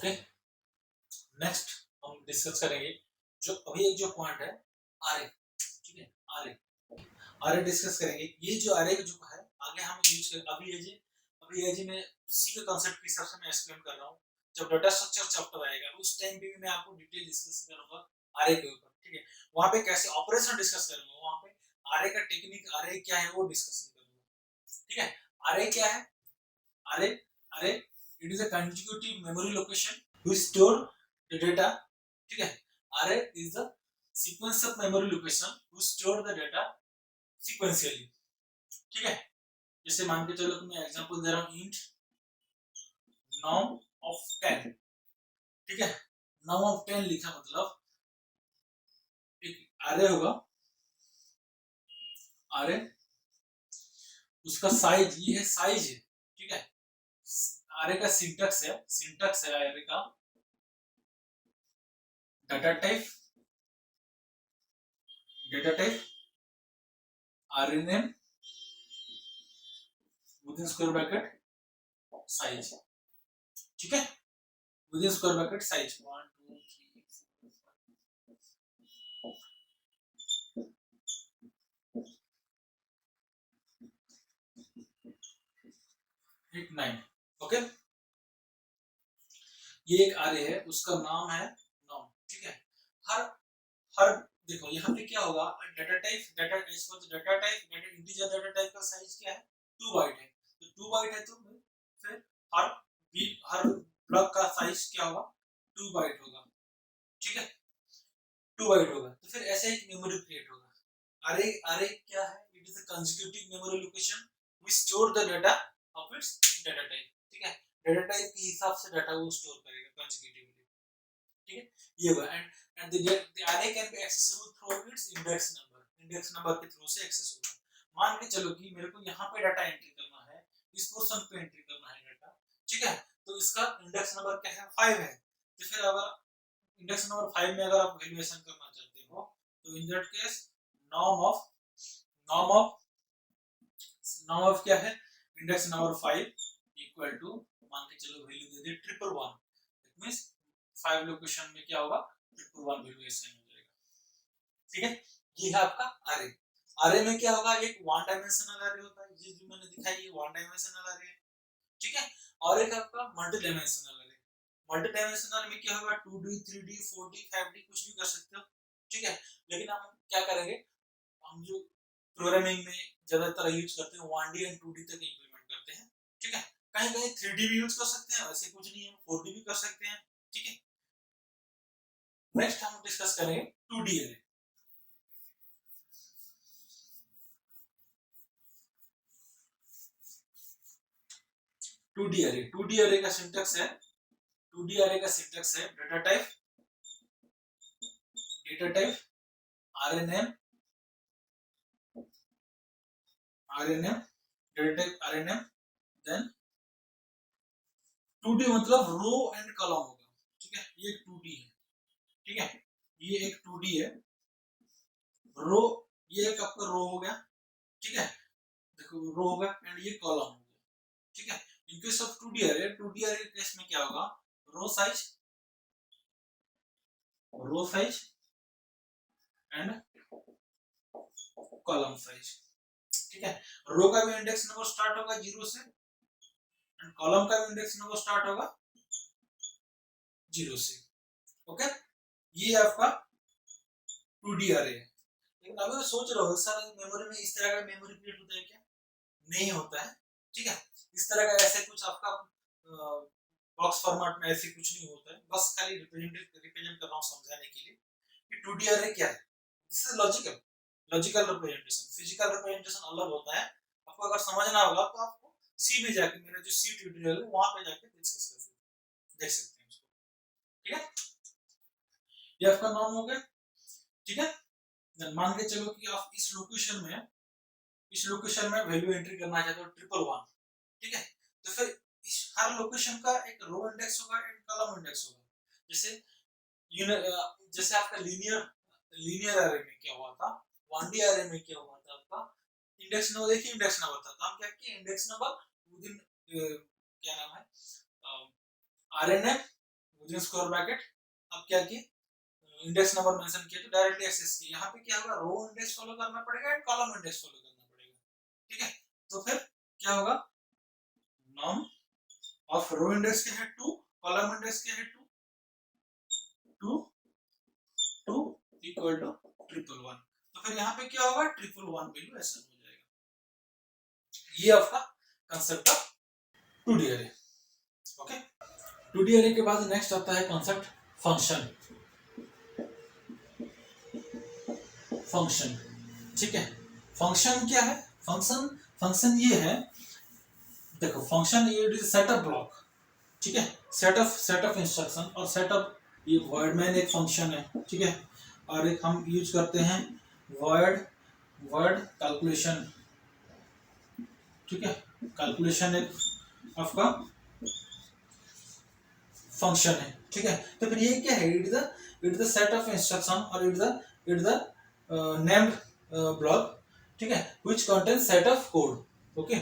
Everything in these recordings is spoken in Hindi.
ओके, नेक्स्ट हम डिस्कस करेंगे जो अभी एक जो पॉइंट है आरए, ठीक है। आरए आरए डिस्कस करेंगे। ये जो आरए जो है आगे हम यूज कर अभी ये जी मैं सी के कांसेप्ट के हिसाब से मैं एक्सप्लेन कर रहा हूँ। जब डाटा स्ट्रक्चर चैप्टर आएगा उस टाइम पे भी मैं आपको डिटेल डिस्कस करूंगा आरए के ऊपर, ठीक है। वहां पे कैसे ऑपरेशन डिस्कस करूंगा, वहां पे आरए का टेक्निक आरए क्या है वो डिस्कस करूंगा, ठीक है। आरए क्या है? Array array it is a consecutive memory location which store the data, ठीक है। array is the sequence of memory location to store the data sequentially, ठीक है। जैसे मान के चलो कि मैं एग्जांपल दे रहा हूं int num of 10, ठीक है। num of 10 लिखा मतलब एक array होगा, array उसका साइज ये है, साइज है, ठीक है। array का सिंटैक्स है array का data type array name within square bracket size, ठीक है। within square bracket size 1 2 3 4 8 9, okay. ये एक array है, उसका नाम है num, ठीक है। हर हर देखो यहाँ पे क्या होगा, data type data as per data type data integer data type का साइज क्या है 2 बाइट है, तो 2 बाइट है तो फिर हर ब्लॉक का साइज क्या होगा 2 बाइट होगा, ठीक है। 2 बाइट होगा तो फिर ऐसे एक मेमोरी क्रिएट होगा। array क्या है? It is a consecutive memory location which store the data of its data type, ठीक है। डाटा टाइप के हिसाब से डाटा वो स्टोर करेगा कंसेक्यूटिवली, ठीक है। ये हुआ and the array can be accessible through its index number के थ्रू से एक्सेस होगा। मान के चलो कि मेरे को यहाँ पे डाटा एंट्री करना है, इस पोर्शन पे एंट्री करना है डाटा, ठीक है। तो इसका इंडेक्स नंबर क्या है 5 है, तो फिर अगर इंडेक्स नंबर 5 में अगर आप वैल्यूएशन करना चाहते हो तो in that case norm of norm of norm of क्या है इंडेक्स नंबर 5 इक्वल टू मान के चलो value they they 111, it means 5 location में क्या होगा 111 वैल्यू असाइन हो जाएगा, ठीक है। ये है आपका array। array में क्या होगा, एक वन डायमेंशनल array होता है, ये जो मैंने दिखाई ये वन डायमेंशनल array है, ठीक है। और एक आपका multi dimensional array। Multi dimensional में क्या होगा 2D 3D 4D 5D कुछ भी कर सकते हो, ठीक है। लेकिन हम क्या करेंगे, हम जो प्रोग्रामिंग में ज्यादातर यूज करते हैं 1D एंड 2D तक इंप्लीमेंट करते हैं, ठीक है। कहीं कहीं 3D भी यूज कर सकते हैं, वैसे कुछ नहीं है, 4D भी कर सकते हैं, ठीक है। नेक्स्ट हम डिस्कस करेंगे 2D array। 2D array का सिंटैक्स है, 2D array का सिंटैक्स है data type array name data type array name then 2D मतलब रो एंड कॉलम होगा, ठीक है। ये एक 2D है, ठीक है। ये एक 2D है, रो ये एक आपका रो हो गया, ठीक है। देखो रो हो गया एंड ये कॉलम हो गया, ठीक है। इन case of 2D array case में क्या होगा, रो साइज एंड कॉलम साइज, ठीक है। रो का भी इंडेक्स नंबर स्टार्ट होगा 0 से एंड कॉलम का भी इंडेक्स नंबर स्टार्ट होगा 0 से, ओके। ये आपका 2D array है। लेकिन अभी मैं सोच रहा हूँ सर मेमोरी में इस तरह का मेमोरी क्रिएट होता है क्या? नहीं होता है, ठीक है। इस तरह का ऐसे कुछ आपका बॉक्स फॉर्मेट में ऐसे कुछ नहीं होता है, बस खाली रिप्रेजेंट कर रहा हूँ समझाने के लिए कि 2D array क्या है। This is logical representation, physical representation अलग होता है। आपको अगर समझना होगा तो आपको सी में जाके मेरा जो सी ट्यूटोरियल है वहां पे जाके डिस्कस कर सकते देख सकते हैं उसको, ठीक है। ये आपका नाम हो गया, ठीक है। मान के चलो कि आप इस लोकेशन में वैल्यू एंट्री करना चाहते हो 111, ठीक है। तो फिर इस हर लोकेशन का एक रो इंडेक्स होगा एंड कॉलम इंडेक्स होगा। जैसे आपका लीनियर एरे में क्या हुआ था, 1D एरे में क्या हुआ था आपका इंडेक्स नंबर, देखिए इंडेक्स नंबर था, तो हम क्या किए इंडेक्स नंबर विदिन क्या नाम है आरएनएफ विदिन स्क्वायर ब्रैकेट। अब क्या किए, इंडेक्स नंबर मेंशन किया तो डायरेक्टली एक्सेस किया। यहाँ पे क्या होगा, रो इंडेक्स फॉलो करना पड़ेगा एंड कॉलम इंडेक्स फॉलो करना पड़ेगा, ठीक है। तो फिर क्या होगा, नॉर्म ऑफ रो इंडेक्स क्या है 2, कॉलम इंडेक्स क्या है 2 2 इक्वल टू 111। तो फिर यहाँ पे क्या होगा, 111 वैल्यू ऐसा हो जाएगा। ये आपका concept of 2D array. Okay, 2D array के बाद नेक्स्ट आता है कंसेप्ट फंक्शन। फंक्शन, ठीक है। फंक्शन क्या है, फंक्शन ये है, देखो फंक्शन ये it is set of block, ठीक है, सेट ऑफ इंस्ट्रक्शन और सेट ऑफ, ये वर्ड मैन एक फंक्शन है, ठीक है। और एक हम यूज करते हैं वर्ड कैलकुलेशन, ठीक है। कैलकुलेशन एक आपका फंक्शन है, ठीक है। तो फिर ये क्या है, it is the set of instruction और इट द नेम्ड ब्लॉक, ठीक है, which contain set of code. Okay,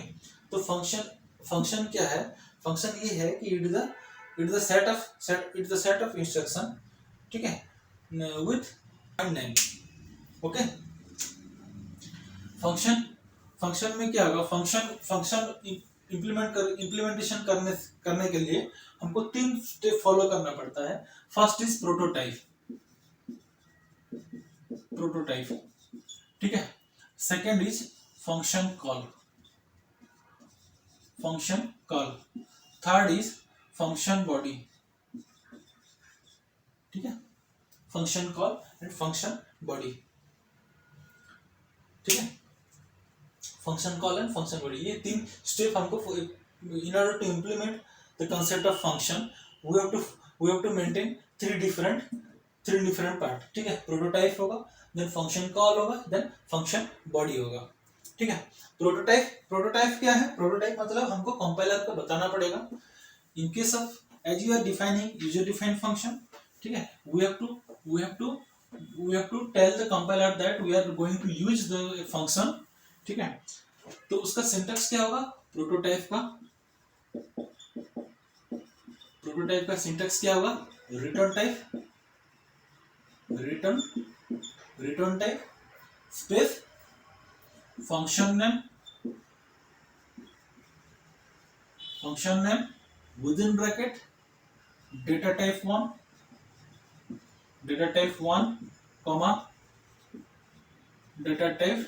तो फंक्शन क्या है, फंक्शन ये है कि it is the set of instruction, ठीक है, विथ नेम। ओके, फंक्शन में क्या होगा, फंक्शन इम्प्लीमेंटेशन करने के लिए हमको 3 स्टेप फॉलो करना पड़ता है। फर्स्ट इज प्रोटोटाइप, ठीक है। Second is function call, third is function body, ठीक है, function call and function body, ठीक है। Function call and function body, ये 3 स्टेप हमको, in order to implement the concept of function we have to maintain 3 different part, ठीक है। प्रोटोटाइप होगा, देन फंक्शन कॉल होगा, देन फंक्शन बॉडी होगा, ठीक है। प्रोटोटाइप क्या है, प्रोटोटाइप मतलब हमको कंपाइलर को बताना पड़ेगा in case of as you are defining user defined function, ठीक है, we have to tell the compiler that we are going to use the function, ठीक है। तो उसका सिंटैक्स क्या होगा, प्रोटोटाइप का सिंटैक्स क्या होगा, return type space function name within bracket data type 1 comma data type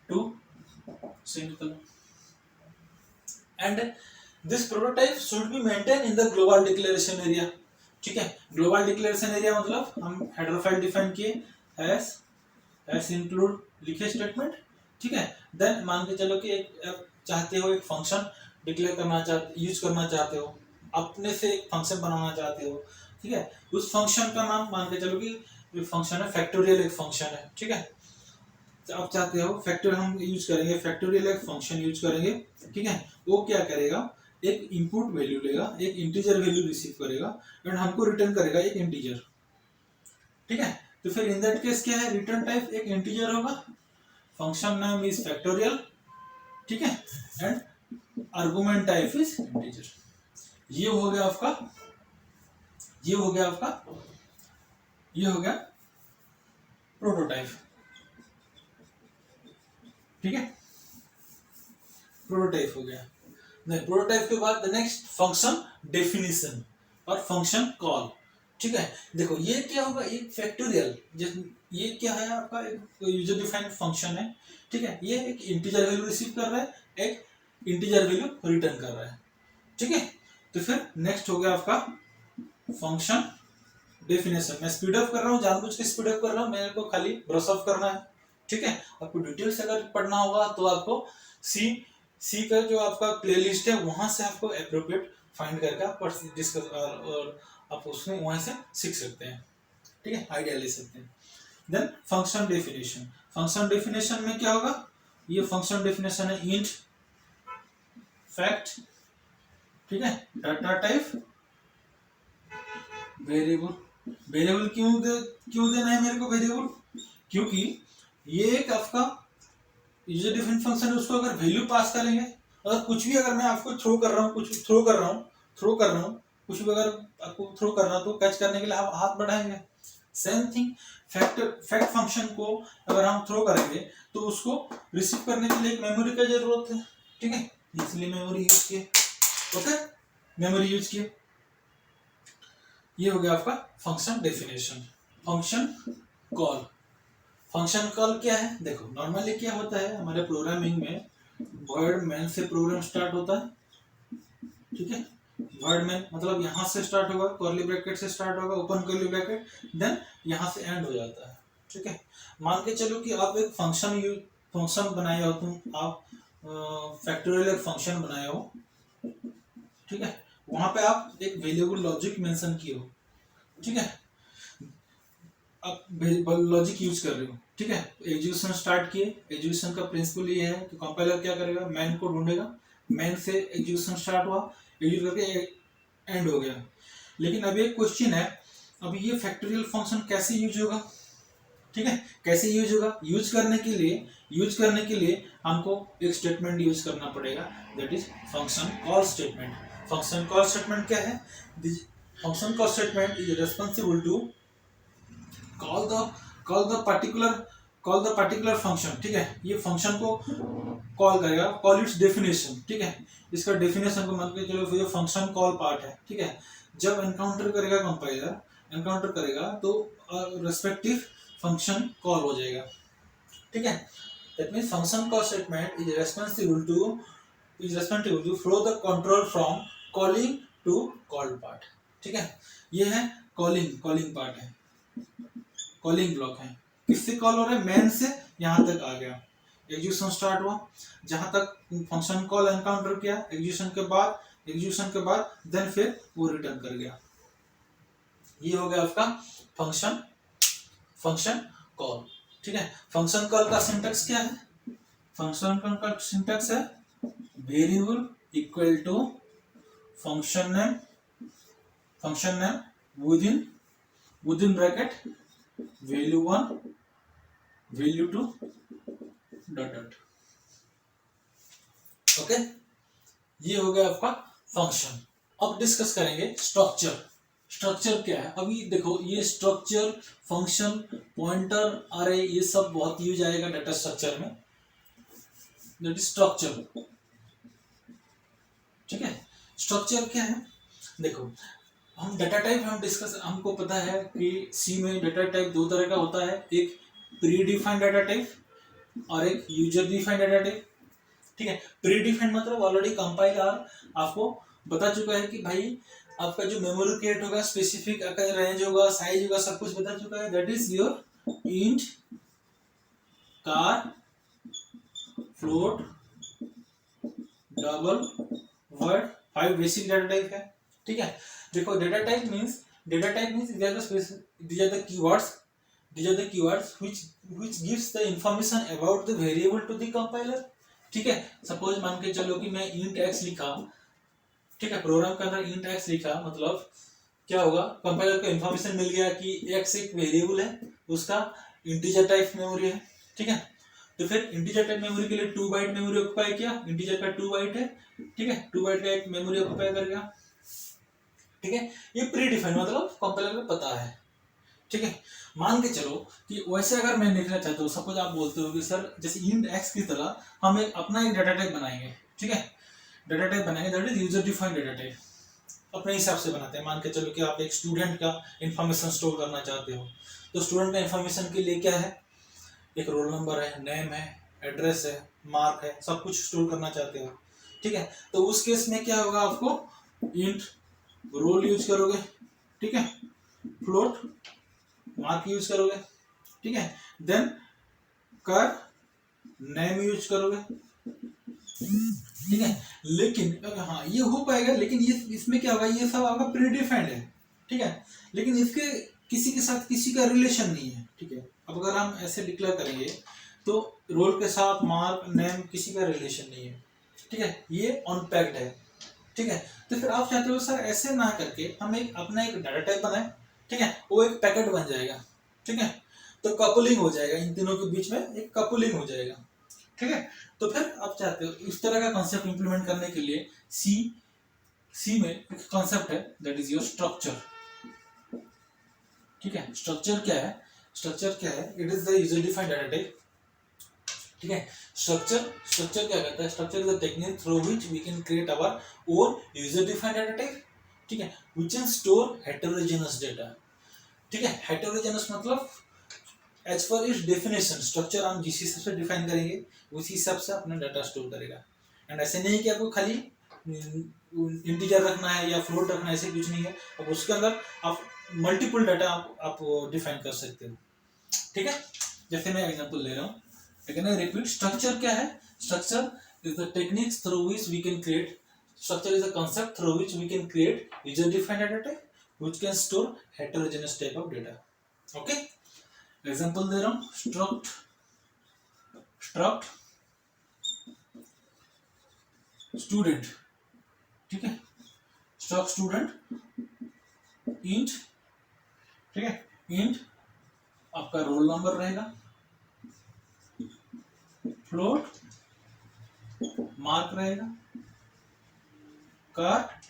2 semicolon, and this prototype should be maintained in the global declaration area, ठीक है। ग्लोबल डिक्लेरेशन एरिया मतलब हम हेडर फाइल डिफाइन किए एस इंक्लूड लिखे स्टेटमेंट, ठीक है। देन मान के चलो कि एक चाहते हो एक फंक्शन डिक्लेयर यूज करना चाहते हो, अपने से एक फंक्शन बनाना चाहते हो, ठीक है। उस फंक्शन का नाम मान के चलो कि फंक्शन है फैक्टोरियल, एक फंक्शन है, ठीक है। तो आप चाहते हो फैक्टोरियल हम यूज करेंगे, फैक्टोरियल एक फंक्शन यूज करेंगे, ठीक है। वो क्या करेगा, एक इनपुट वैल्यू लेगा, एक इंटीजर वैल्यू रिसीव करेगा एंड हमको रिटर्न करेगा एक इंटीजर, ठीक है। तो फिर इन दैट केस क्या है, रिटर्न टाइप एक इंटीजर होगा, फंक्शन नेम इज फैक्टोरियल, ठीक है, and argument type is integer. ये हो गया प्रोटोटाइप, ठीक है। प्रोटोटाइप हो गया, नहीं प्रोटोटाइप के बाद नेक्स्ट फंक्शन डेफिनेशन और फंक्शन कॉल, ठीक है। देखो ये क्या होगा, एक फैक्टोरियल, ये क्या है आपका एक यूजर डिफाइंड फंक्शन है, ठीक है। ये एक इंटीजर वैल्यू रिसीव कर रहा है, एक इंटीजर वैल्यू रिटर्न कर रहा है, ठीक है। तो फिर नेक्स्ट हो गया आपका फंक्शन डेफिनेशन। मैं स्पीड अप कर रहा हूँ, जानबूझ के स्पीड अप कर रहा हूँ, मेरे को खाली ब्रश ऑफ करना है, ठीक है। आपको डिटेल्स अगर पढ़ना होगा तो आपको सी का जो आपका प्लेलिस्ट है वहां से आपको एप्रोप्रिएट फाइंड करके आप डिस्कस और आप उसमें वहां से सीख सकते हैं, ठीक है, आइडिया ले सकते हैं। देन फंक्शन डेफिनेशन में क्या होगा, ये फंक्शन डेफिनेशन है इंट फैक्ट, ठीक है, डाटा टाइप वेरिएबल क्यों देना है मेरे को वेरिएबल, क्योंकि ये एक आपका यूजर डिफाइंड फंक्शन है, उसको अगर वैल्यू पास करेंगे, अगर कुछ भी अगर मैं आपको थ्रो कर रहा हूँ कुछ भी अगर आपको थ्रो करना तो कैच करने के लिए आप हाथ बढ़ाएंगे। सेम थिंग फैक्ट फंक्शन को अगर हम थ्रो करेंगे तो उसको रिसीव करने के लिए एक मेमोरी का जरूरत है, ठीक है, इसलिए मेमोरी यूज किए। ओके, मेमोरी यूज किए। ये हो गया आपका function definition. Function call, function call क्या है? देखो नॉर्मली क्या होता है हमारे प्रोग्रामिंग में, वर्ड मेन से प्रोग्राम स्टार्ट होता है, ठीक है, वर्ड मेन मतलब यहाँ से स्टार्ट होगा, कर्ली ब्रैकेट से स्टार्ट होगा, ओपन कर्ली ब्रैकेट, देन यहाँ से एंड हो जाता है, ठीक है। मान के चलो कि आप एक फंक्शन बनाए हो, तुम आप फैक्टोरियल एक फंक्शन बनाए हो, ठीक है, वहां पे आप एक वेरिएबल लॉजिक मेंशन किए हो, ठीक है, आप लॉजिक यूज कर रहे हो, ठीक है, एग्जीक्यूशन स्टार्ट किए। एग्जीक्यूशन का प्रिंसिपल ये है कि कंपाइलर क्या करेगा, मैन को ढूंढेगा, मैन से एग्जीक्यूशन स्टार्ट हुआ, एग्जीक्यूट करके एंड हो गया। लेकिन अभी एक क्वेश्चन है, अभी ये फैक्टोरियल फंक्शन कैसे यूज होगा, ठीक है, कैसे यूज होगा? यूज करने के लिए हमको एक स्टेटमेंट यूज करना पड़ेगा, that is function call statement. Function call statement क्या है? Function call statement is responsible to call the particular function, ठीक है, ये फंक्शन को कॉल करेगा, कॉल इट्स डेफिनेशन, ठीक है, इसका डेफिनेशन को मान के चलो ये फंक्शन कॉल पार्ट है, ठीक है, जब एनकाउंटर करेगा कंपाइलर, एनकाउंटर करेगा तो रेस्पेक्टिव फंक्शन कॉल हो जाएगा, ठीक है। That means function call statement is responsible to flow the control from calling to called part, ठीक है, ये है कॉलिंग पार्ट है, कॉलिंग ब्लॉक है। किससे कॉल हो रहा है? मैन से यहां तक आ गया, एग्जीक्यूशन स्टार्ट हुआ, जहां तक फंक्शन कॉल एनकाउंटर किया, एग्जीक्यूशन के बाद देन फिर वो रिटर्न कर गया। ये हो गया आपका फंक्शन कॉल, ठीक है। फंक्शन कॉल का सिंटैक्स क्या है? फंक्शन कॉल का सिंटैक्स है variable equal to function name within bracket value 1 value 2 dot. Okay, ये हो गया आपका फंक्शन। अब डिस्कस करेंगे स्ट्रक्चर क्या है। अभी देखो ये स्ट्रक्चर, फंक्शन, पॉइंटर, अरे ये सब बहुत यूज आएगा डाटा स्ट्रक्चर में, दैट इज स्ट्रक्चर, ठीक है। स्ट्रक्चर क्या है? देखो हम डाटा टाइप हमको पता है कि सी में डाटा टाइप दो तरह का होता है, एक प्री डिफाइंड डाटा टाइप और एक यूजर डिफाइंड डाटा टाइप, ठीक है। प्री डिफाइंड मतलब ऑलरेडी कंपाइलर आपको बता चुका है कि भाई आपका जो मेमोरी क्रिएट होगा, स्पेसिफिक रेंज होगा, साइज होगा, सब कुछ बता चुका है, that is your int, car, float, double, word, 5 basic data type है, ठीक है। देखो data type means these are the keywords which gives the information about the variable to the compiler, ठीक है। सपोज मान के चलो कि मैं int x लिखा, ठीक है, प्रोग्राम के अंदर int x लिखा, मतलब क्या होगा, कंपाइलर को इंफॉर्मेशन मिल गया कि x एक वेरिएबल है, उसका इंटीजर टाइप मेमोरी है, ठीक है। तो फिर इंटीजर टाइप मेमोरी के लिए 2 बाइट मेमोरी ऑक्युपाई किया, इंटीजर का 2 बाइट है, ठीक है, 2 बाइट का एक मेमोरी ऑक्युपाई कर गया, ठीक है। ये प्री डिफाइंड मतलब कंपाइलर को पता है, ठीक है। मान के चलो कि वैसे अगर मैं लिखना चाहता हूँ, सपोज आप बोलते हो कि सर जैसे int x की तरह हम अपना एक डाटा टाइप बनाएंगे, ठीक है, डाटा टाइप बनाएंगे, that is user defined data type, अपने हिसाब से बनाते हैं। मान के चलो कि आप एक स्टूडेंट का इंफॉर्मेशन स्टोर करना चाहते हो, तो स्टूडेंट का इंफॉर्मेशन के लिए क्या है, एक रोल नंबर है, नेम है, एड्रेस है, मार्क है, सब कुछ स्टोर करना चाहते हो, ठीक है। तो उस केस में क्या होगा, आपको इंट रोल यूज करोगे, ठीक है, फ्लोट मार्क यूज करोगे, ठीक है, देन कर नेम यूज करोगे, ठीक है। लेकिन हाँ ये हो पाएगा, लेकिन ये इसमें क्या होगा, ये सब आपका प्री डिफाइंड है, ठीक है, लेकिन इसके किसी के साथ किसी का रिलेशन नहीं है, ठीक है। अब अगर हम ऐसे डिक्लेयर करेंगे तो रोल के साथ मार्क नेम किसी का रिलेशन नहीं है, ठीक है, ये अनपैक्ड है, ठीक है। तो फिर आप चाहते हो सर ऐसे ना करके हम अपना एक डाटा टाइप बनाए, ठीक है, वो एक पैकेट बन जाएगा, ठीक है, तो कपलिंग हो जाएगा, इन तीनों के बीच में एक कपलिंग हो जाएगा, ठीक है। तो फिर आप चाहते हो इस तरह का कॉन्सेप्ट इंप्लीमेंट करने के लिए सी सी में एक कॉन्सेप्ट है दैट इज योर स्ट्रक्चर। ठीक है, स्ट्रक्चर क्या है? स्ट्रक्चर क्या है? It is the user defined data type. ठीक है, स्ट्रक्चर क्या कहता है? Structure is the technique through which we can create our own user defined data type. ठीक है, which can store heterogeneous data. ठीक है, हेटेरोजेनस मतलब as per it's definition structure हम जिस हिसाब से डिफाइन करेंगे उसी हिसाब से अपना डाटा स्टोर करेगा। एंड ऐसे नहीं कि आपको खाली इंटीजर रखना है या फ्लोट रखना है, ऐसे कुछ नहीं है। अब उसके अंदर आप मल्टीपल डाटा आप डिफाइन कर सकते हो। ठीक है, जैसे मैं एग्जांपल ले रहा हूँ, अगेन आई रिपीट, स्ट्रक्चर क्या है? Structure is the techniques through which we can create, structure is the concept through which we can create user defined data type which can store heterogeneous type of data. Okay, example दे रहा हूँ, स्ट्रक्ट स्टूडेंट। ठीक है, स्ट्रक्ट स्टूडेंट इंट। ठीक है, इंट आपका रोल नंबर रहेगा, फ्लोट मार्क रहेगा, कार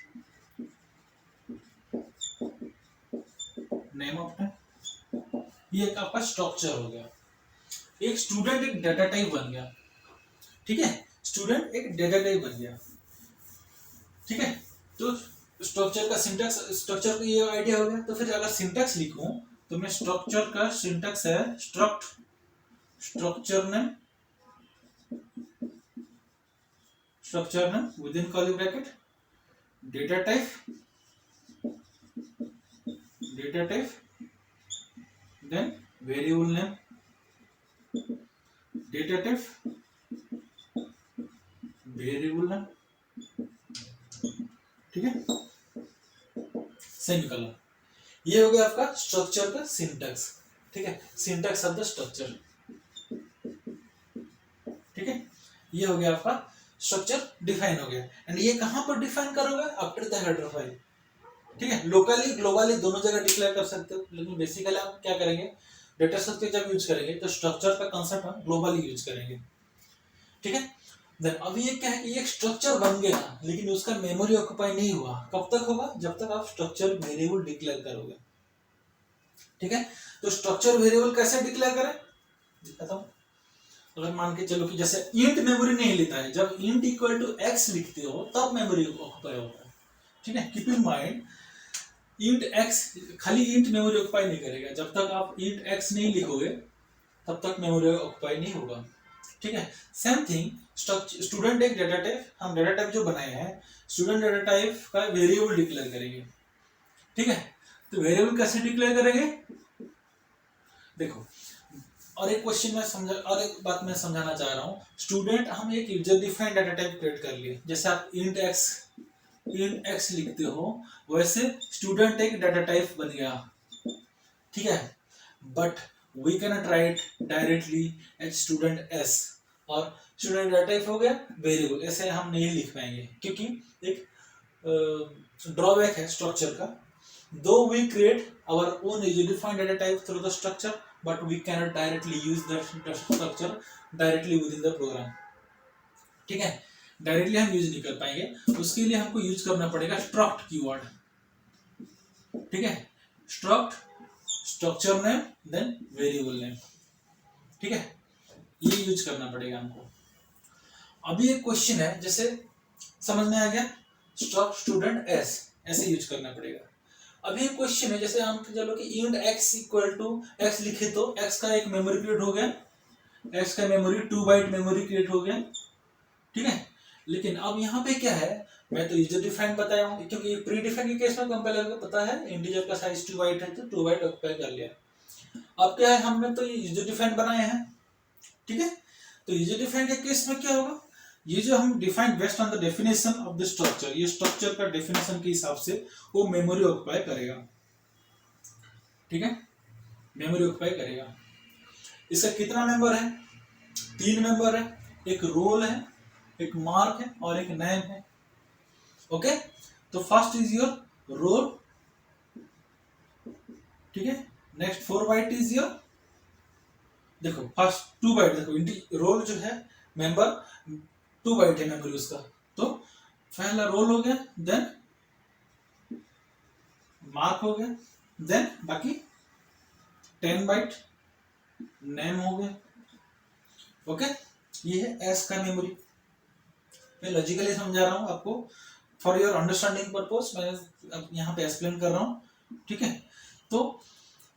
नेम ऑफ टाइम। ये एक आपका स्ट्रक्चर हो गया। एक स्टूडेंट एक डाटा टाइप बन गया। ठीक है, स्टूडेंट एक डाटा टाइप बन गया। ठीक है, तो स्ट्रक्चर का सिंटैक्स, स्ट्रक्चर का ये आइडिया हो गया। तो फिर अगर सिंटैक्स लिखूं तो मैं स्ट्रक्चर का सिंटैक्स है structure name within curly bracket, data type then variable name, data type variable name. ठीक है, सेमीकोलन। ये हो गया आपका स्ट्रक्चर का सिंटैक्स। ठीक है, सिंटैक्स ऑफ द स्ट्रक्चर। ठीक है, ये हो गया आपका स्ट्रक्चर डिफाइन हो गया। एंड ये कहां पर डिफाइन करोगे? After the header file. ठीक है, लोकली ग्लोबली दोनों जगह डिक्लेयर कर सकते हो, लेकिन बेसिकली आप क्या करेंगे, डेटा स्ट्रक्चर जब यूज करेंगे तो स्ट्रक्चर का कांसेप्ट हम ग्लोबली यूज करेंगे। ठीक है, देन अब ये क्या है कि एक स्ट्रक्चर बन गया लेकिन उसका मेमोरी ऑक्यूपाई नहीं हुआ। कब तक होगा? जब तक आप स्ट्रक्चर वेरिएबल डिक्लेयर करोगे। ठीक है, तो स्ट्रक्चर वेरिएबल कैसे डिक्लेयर करें दिखाता हूं। अगर मान के चलो कि जैसे इंट मेमोरी नहीं लेता है, जब इंट इक्वल टू एक्स लिखते हो तब मेमोरी ऑक्यूपाई होता है। ठीक है, keep in mind, int x खाली इंट मेमोरी ऑक्यूपाई नहीं करेगा। जब तक आप इंट एक्स नहीं लिखोगे तब तक मेमोरी ऑक्यूपाई नहीं होगा। ठीक है, सेम थिंग स्टूडेंट एक डाटा टाइप, हम डाटा टाइप जो बनाए हैं स्टूडेंट डाटा टाइप का वेरिएबल डिक्लेयर करेंगे। ठीक है, तो वेरिएबल कैसे डिक्लेयर करेंगे? देखो, और एक क्वेश्चन में समझा, और एक बात मैं समझाना चाह रहा हूँ। स्टूडेंट हम एक user defined data type create कर लिए, जैसे आप इंट एक्स लिखते हो वैसे स्टूडेंट एक डाटा टाइप बन गया। ठीक है, but we cannot write directly as student S, और स्टूडेंट डाटा टाइप हो गया वेरिएबल, ऐसे हम नहीं लिख पाएंगे क्योंकि एक ड्रॉबैक है स्ट्रक्चर का। Do we create our own user defined data type through the structure, but we cannot directly use the structure directly within the program। ठीक है, डायरेक्टली हम यूज नहीं कर पाएंगे, उसके लिए हमको यूज करना पड़ेगा स्ट्रक्ट कीवर्ड। ठीक है, struct structure name then variable name. ठीक है, ये यूज करना पड़ेगा हमको। अभी एक क्वेश्चन है, जैसे समझ में आ गया, स्ट्रक्ट स्टूडेंट एस ऐसे यूज करना पड़ेगा। अभी क्वेश्चन है, जैसे हम चलो कि int x equal to x लिखे तो x का एक मेमोरी क्रिएट हो गया, x का मेमोरी 2 बाइट मेमोरी क्रिएट हो गया। ठीक है, लेकिन अब यहाँ पे क्या है, मैं तो यूजर डिफाइंड बताया हूँ क्योंकि प्री डिफाइंड के केस में कंपाइलर को पता है इंटीजर का साइज 2 बाइट है तो 2 बाइट ऑक्यूपाई कर लिया। अब क्या है, हमने तो यूजर डिफाइंड बनाए हैं। ठीक है, तो यूजर डिफाइंड के केस में क्या होगा, ये जो हम define based on the definition of the structure, ये स्ट्रक्चर का डेफिनेशन के हिसाब से वो मेमोरी ऑक्यूपाई करेगा। ठीक है, मेमोरी ऑक्यूपाई करेगा। इसका कितना मेंबर है? 3 मेंबर है, एक रोल है, एक मार्क है और एक नेम है। ओके, तो फर्स्ट इज योर रोल। ठीक है, नेक्स्ट 4 बाइट इज योर, देखो फर्स्ट 2 बाइट, देखो रोल जो है मेंबर 2 बाइट है मेमोरी उसका, तो पहला रोल हो गया, देन मार्क हो गया, देन बाकी 10 बाइट नेम हो गया। ओके, ये है एस का मेमोरी। मैं लॉजिकली समझा रहा हूँ आपको, फॉर योर अंडरस्टैंडिंग पर्पस मैं अब यहाँ पे एक्सप्लेन कर रहा हूँ, ठीक है। तो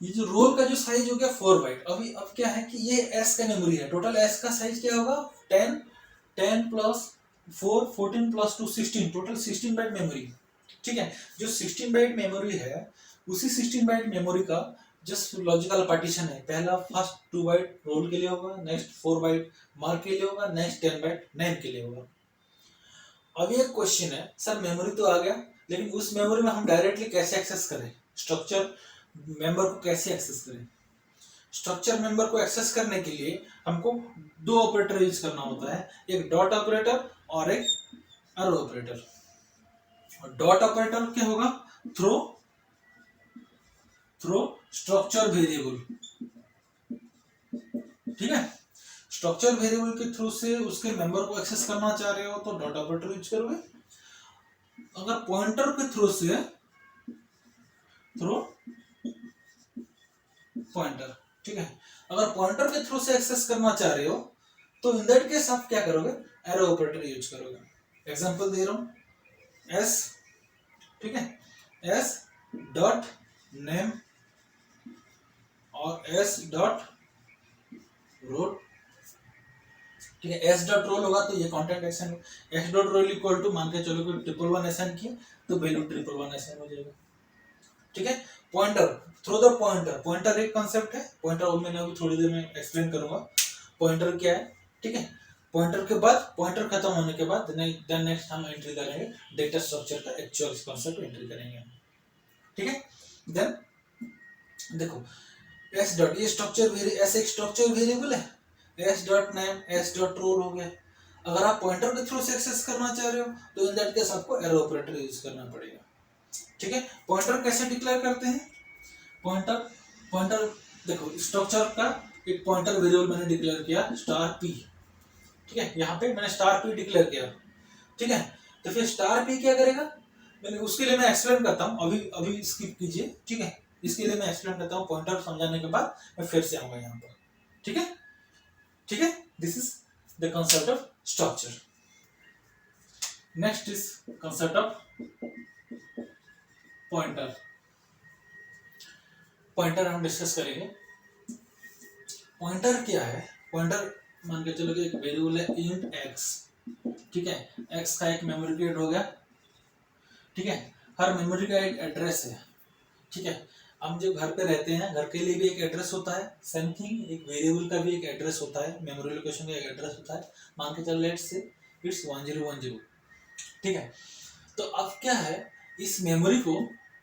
ये जो रोल का जो साइज हो गया 4 बाइट। अभी अब क्या है कि ये एस का मेमोरी है, टोटल एस का साइज क्या होगा 10 plus 4 14 plus 2 16, total 16 byte memory, ठीक है। जो 16 बाइट मेमोरी है उसी 16 बाइट मेमोरी का जस्ट लॉजिकल पार्टीशन है, पहला फर्स्ट 2 बाइट रोल के लिए होगा, नेक्स्ट 4 बाइट मार्क के लिए होगा, नेक्स्ट 10 बाइट नेम के लिए होगा। अब ये क्वेश्चन है सर मेमोरी तो आ गया, लेकिन उस मेमोरी में हम डायरेक्टली कैसे एक्सेस करें, स्ट्रक्चर मेंबर को कैसे एक्सेस करें। स्ट्रक्चर मेंबर को एक्सेस करने के लिए हमको दो ऑपरेटर यूज करना होता है, एक डॉट ऑपरेटर और एक एरो ऑपरेटर। डॉट ऑपरेटर क्या होगा, थ्रो स्ट्रक्चर वेरिएबल, ठीक है। स्ट्रक्चर वेरिएबल के थ्रू से उसके मेंबर को एक्सेस करना चाह रहे हो तो डॉट ऑपरेटर यूज करोगे। अगर पॉइंटर के थ्रू से, थ्रो पॉइंटर, ठीक है, अगर पॉइंटर के थ्रू से एक्सेस करना चाह रहे हो तो इन दैट केस आप क्या करोगे, एरो ऑपरेटर यूज करोगे। एग्जांपल दे रहा हूं, एस, ठीक है, एस डॉट नेम और एस डॉट रोल, ठीक है। एस डॉट रोल होगा तो ये content action, s dot role equal to मान के चलो कि 111 एसएन किया तो वैल्यू 111 एसएन हो जाएगा, ठीक है। Pointer, through the pointer, pointer एक कॉन्सेप्ट है, पॉइंटर मैंने अभी थोड़ी देर में एक्सप्लेन करूंगा पॉइंटर क्या है, ठीक है। पॉइंटर के बाद, पॉइंटर खत्म होने के बाद देन नेक्स्ट हम एंट्री करेंगे डेटा स्ट्रक्चर का एक्चुअल कॉन्सेप्ट एंट्री करेंगे, ठीक है। देन देखो एस डॉट, ये स्ट्रक्चर एस एक स्ट्रक्चर वेरिएबल है, s dot name S dot role हो गया। अगर आप पॉइंटर के थ्रू से एक्सेस करना चाह रहे हो तो इन दैट केस आपको एरो ऑपरेटर यूज करना पड़ेगा, ठीक है। पॉइंटर कैसे डिक्लेयर करते हैं, पॉइंटर, पॉइंटर देखो स्ट्रक्चर का एक पॉइंटर वेरिएबल मैंने डिक्लेयर किया स्टार पी, ठीक है। यहाँ पे मैंने स्टार पी डिक्लेयर किया, ठीक है। तो फिर स्टार पी क्या करेगा, मैंने उसके लिए मैं एक्सप्लेन करता हूँ, अभी अभी स्किप कीजिए, ठीक है। इसके लिए मैं एक्सप्लेन करता हूँ, पॉइंटर समझाने के बाद मैं फिर से आऊंगा यहाँ पर, ठीक है, ठीक है। This is the concept of structure. Next is concept of pointer. Pointer हम डिस्कस करेंगे। पॉइंटर क्या है, पॉइंटर मान के चलो कि एक वेरिएबल है इंट एक्स, ठीक है। एक्स का एक मेमोरी क्रिएट हो गया, ठीक है। हर मेमोरी का एक एड्रेस है, ठीक है। हम जब घर पे रहते हैं घर के लिए भी एक एड्रेस होता है, सेम थिंग एक वेरिएबल का भी एक एड्रेस होता है, मेमोरी लोकेशन का एक एड्रेस होता है। मान के चलो लेट्स से इट्स 1010, ठीक है। तो अब क्या है, इस मेमोरी को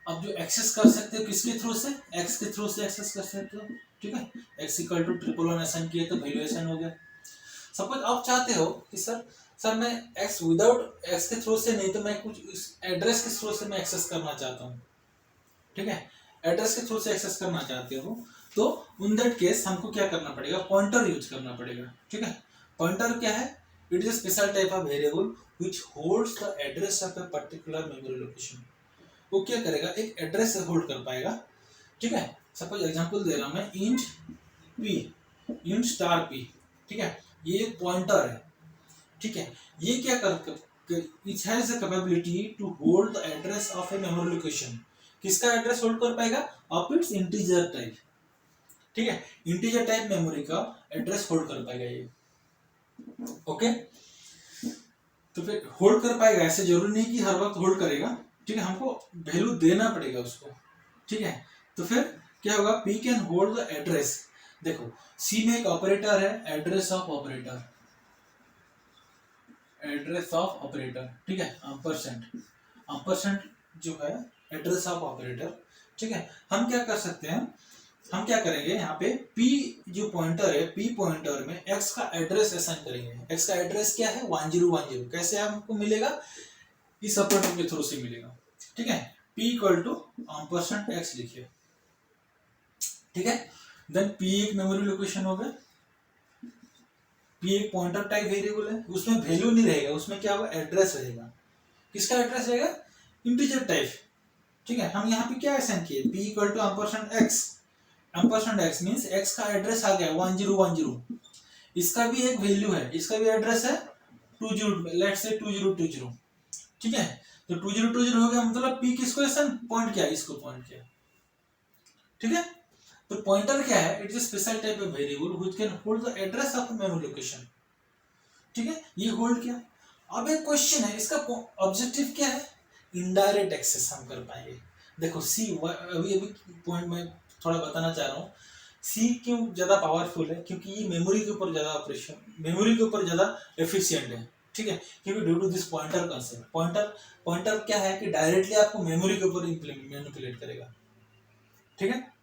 अब जो एक्सेस कर सकते हो किसके थ्रू से, एक्स के थ्रू से एक्सेस कर सकते हो, ठीक है। एक्स इक्वल टू 111 एसएन किए तो वैल्यूएशन हो गया। सपोज आप चाहते हो कि सर मैं एक्स विदाउट एक्स के थ्रू से नहीं तो मैं कुछ इस एड्रेस के थ्रू से मैं एक्सेस करना चाहता हूँ, ठीक है। एड्रेस के थ्रू से एक्सेस करना चाहते हो तो इन दैट केस हमको क्या करना पड़ेगा, पॉइंटर यूज करना पड़ेगा, ठीक है। पॉइंटर क्या है, it is a special type of variable which holds the address of a particular memory location. वो क्या करेगा, एक एड्रेस से होल्ड कर पाएगा, ठीक है। सपोज एग्जांपल दे रहा हूं मैं, int P, int star P, ठीक है। ये एक पॉइंटर है, ठीक है। ये क्या कर it has the capability to hold the address of a memory location. किसका एड्रेस होल्ड कर पाएगा, ऑफ इट्स इंटीजर टाइप, ठीक है। इंटीजर टाइप मेमोरी का एड्रेस होल्ड कर पाएगा ये, ओके। तो फिर होल्ड कर पाएगा, ऐसे जरूरी नहीं कि हर वक्त होल्ड करेगा, ठीक है। हमको वैल्यू देना पड़ेगा उसको, ठीक है। तो फिर क्या होगा, P can hold the address. देखो सी में एक ऑपरेटर है address of operator, address of operator, ठीक है। एम्परसेंड जो है एड्रेस ऑफ ऑपरेटर, ठीक है। हम क्या कर सकते हैं, हम क्या करेंगे यहाँ पे p जो पॉइंटर है, p पॉइंटर में x का एड्रेस असाइन करेंगे। x का एड्रेस क्या है 1010, कैसे हमको मिलेगा, इस ऑपरेटर के थ्रू से मिलेगा, ठीक है। p इक्वल टू %x लिखिए, ठीक है। देन p एक मेमोरी लोकेशन हो गया, p एक पॉइंटर टाइप वेरिएबल है, उसमें वैल्यू नहीं रहेगा, उसमें क्या होगा एड्रेस रहेगा। किसका एड्रेस रहेगा, इंटीजर टाइप, ठीक है, हम यहाँ पे क्या असाइन किए, p equal to ampersand x, ampersand x means x का एड्रेस आ गया 1010, इसका भी एक वैल्यू है, इसका भी एड्रेस है 20, लेट्स से 2020, ठीक है। तो 2020 हो गया, मतलब p किसको असाइन पॉइंट किया, इसको पॉइंट किया, ठीक है। तो पॉइंटर क्या है, it is a special type of variable which can hold the address of memory location, ठीक है, ये होल्ड किया। अब एक क्वेश्चन है, इसका ऑब्जेक्टिव क्या है, इनडायरेक्ट एक्सेस हम कर पाएंगे। देखो सी, अभी अभी पॉइंट में थोड़ा बताना चाह रहा हूँ, सी क्यों ज्यादा पावरफुल है, क्योंकि ये मेमोरी के ऊपर ज्यादा ऑपरेशन, मेमोरी के ऊपर ज्यादा एफिशिएंट है, ठीक है, क्योंकि due to this pointer concept, pointer क्या है कि डायरेक्टली आपको मेमोरी के ऊपर मैनिपुलेट करेगा, ठीक है।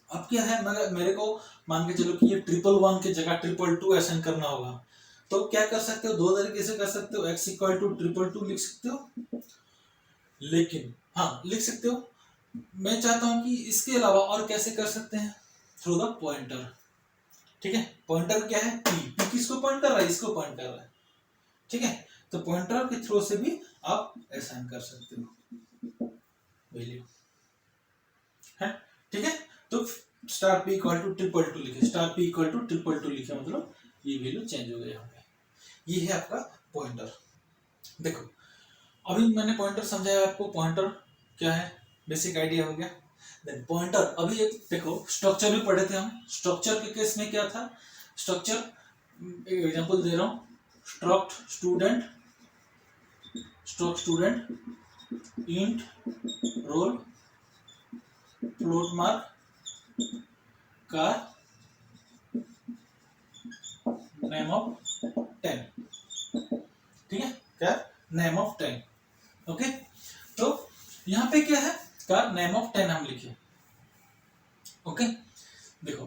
अब क्या है, मगर मेरे को मान के चलो कि ये 111 की जगह 222 असाइन करना होगा, तो क्या कर सकते हो, दो तरीके से कर सकते हो, x इक्वल टू 222 लिख सकते हो, लेकिन हाँ लिख सकते हो, मैं चाहता हूं कि इसके अलावा और कैसे कर सकते हैं, थ्रू द पॉइंटर, ठीक है। पॉइंटर क्या है, p किसको पॉइंट कर रहा है, इसको पॉइंट कर रहा है, ठीक है। तो पॉइंटर के थ्रू से भी आप असाइन कर सकते हो वैल्यू, है, ठीक है। तो स्टार p इक्वल टू 222 लिखे, स्टार p इक्वल टू 222 लिखे, मतलब ये वैल्यू चेंज हो गई यहाँ पे, ये है आपका पॉइंटर। देखो अभी मैंने पॉइंटर समझाया आपको, पॉइंटर क्या है, बेसिक आइडिया हो गया। देन पॉइंटर, अभी एक देखो स्ट्रक्चर भी पढ़े थे हम, स्ट्रक्चर के केस में क्या था, स्ट्रक्चर एक एग्जांपल दे रहा हूँ, struct student int role float mark char name of 10, ठीक है, क्या नेम ऑफ 10, ओके। तो यहाँ पे क्या है, कार नेम ऑफ 10 हम लिखे, ओके। देखो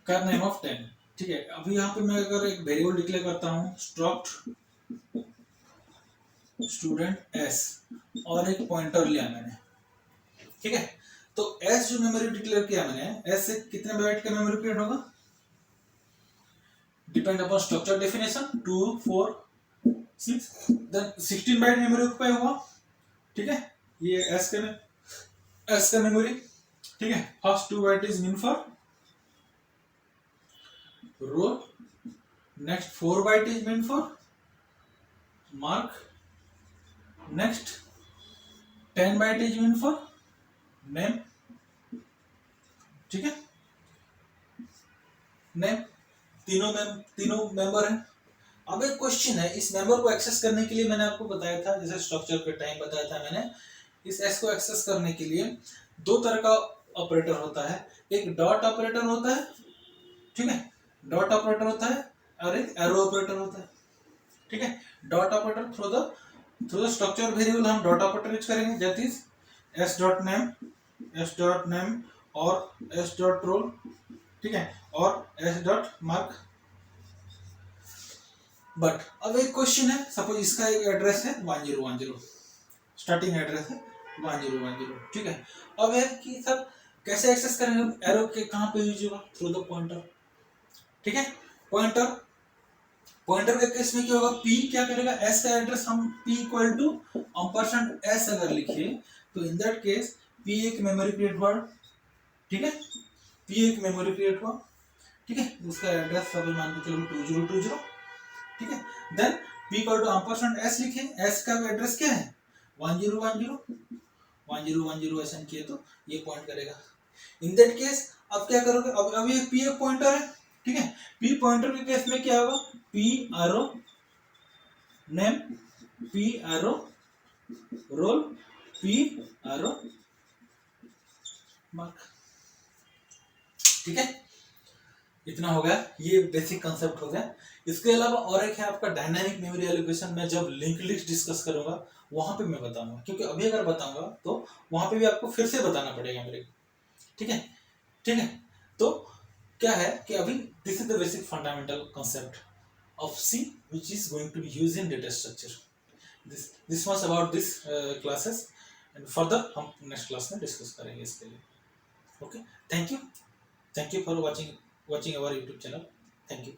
कार नेम ऑफ 10, ठीक है। अभी यहाँ पे मैं अगर एक वेरिएबल डिक्लेयर करता हूँ स्ट्रक्ट स्टूडेंट एस और एक पॉइंटर लिया मैंने, ठीक है। तो एस जो मेमोरी डिक्लेयर किया मैंने, एस से कितने बाइट का मेमोरी क्रिएट होगा, depend upon structure definition, 2 4 6, then 16 byte memory occupy होगा, ठीक है। ये एस का मेमोरी, ठीक है। First 2 byte is mean for row, next 4 byte is meant for mark, next 10 byte is meant for name, ठीक है, नेम, तीनों मेंबर हैं। अब एक क्वेश्चन है, इस मेंबर को एक्सेस करने के लिए मैंने आपको बताया था, जैसे स्ट्रक्चर के टाइम बताया था मैंने, इस एस को एक्सेस करने के लिए दो तरह का ऑपरेटर होता है, एक डॉट ऑपरेटर होता है, ठीक है, डॉट ऑपरेटर होता है, और एक एरो ऑपरेटर होता है, ठीक है। Dot operator through the structure variable हम डॉट ऑपरेटर यूज करेंगे, that is S dot name और एस डॉट रोल, ठीक है, और एस डॉट मार्क। बट अब एक क्वेश्चन है, सपोज इसका एक एड्रेस है 1010, स्टार्टिंग एड्रेस है 1010, ठीक है। अब है कि सब कैसे एक्सेस करेंगे, एरो के कहाँ पे यूज होगा, थ्रू द पॉइंटर, ठीक है। पॉइंटर के केस में क्या होगा, p क्या करेगा, s का एड्रेस हम p equal to ampersand s अगर लिखे, तो इन दैट केस p एक मेमोरी क्रिएट हुआ, ठीक है, p एक मेमोरी क्रिएट हुआ, ठीक है, उसका एड्रेस सब मान के चलो 2020, ठीक है। Then p equal to ampersand s लिखे, s का एड्रेस क्या है 1010 ऐसा किए तो ये पॉइंट करेगा। इन दैट केस अब क्या करोगे, अब ये p एक पॉइंटर है, ठीक है। p पॉइंटर के केस में क्या होगा, p arrow name, p arrow role, p arrow mark, ठीक है। इतना हो गया, ये बेसिक कंसेप्ट हो गया। इसके अलावा और एक है आपका डायनामिक मेमोरी एलोकेशन, में जब लिंक लिस्ट डिस्कस करूंगा वहां पे मैं बताऊंगा, क्योंकि अभी अगर बताऊंगा तो वहां पे भी आपको फिर से बताना पड़ेगा मेरे, ठीक है, ठीक है। तो क्या है कि अभी this is the basic fundamental concept of C which is going to be used in data structure. This was about this classes, and further हम नेक्स्ट क्लास में डिस्कस करेंगे इसके लिए। Okay, thank you for watching our YouTube channel. Thank you.